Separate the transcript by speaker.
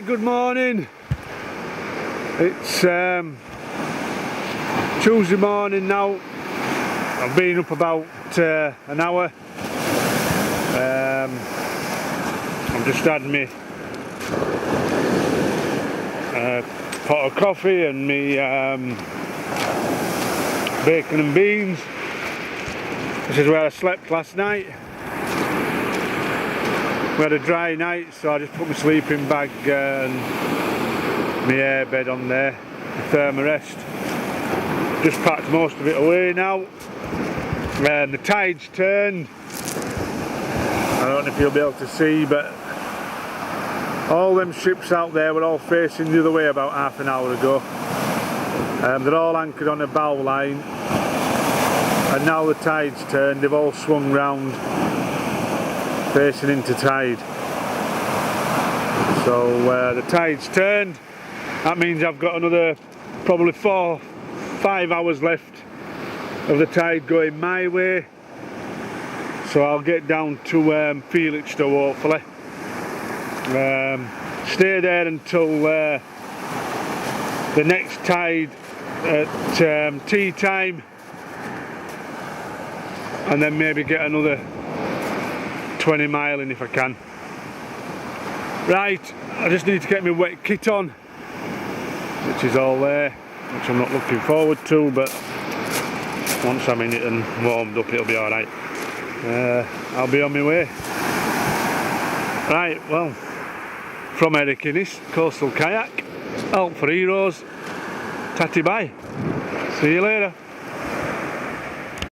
Speaker 1: Right, good morning. It's Tuesday morning now. I've been up about an hour. I've just had me pot of coffee and me bacon and beans. This is where I slept last night. We had a dry night, so I just put my sleeping bag and my air bed on there, the thermarest. Just packed most of it away now. And the tide's turned. I don't know if you'll be able to see, but all them ships out there were all facing the other way about half an hour ago. They're all anchored on a bow line, and now the tide's turned, they've all swung round facing into tide. So the tide's turned. That means I've got another probably 4-5 hours left of the tide going my way. So I'll get down to Felixstowe hopefully. Stay there until the next tide at tea time, and then maybe get another 20 mile in if I can. Right, I just need to get my wet kit on, which is all there, which I'm not looking forward to, but once I'm in it and warmed up it'll be alright. I'll be on my way. Right, well, from Eric Innes, Coastal Kayak, out for Heroes, tatty bye, see you later.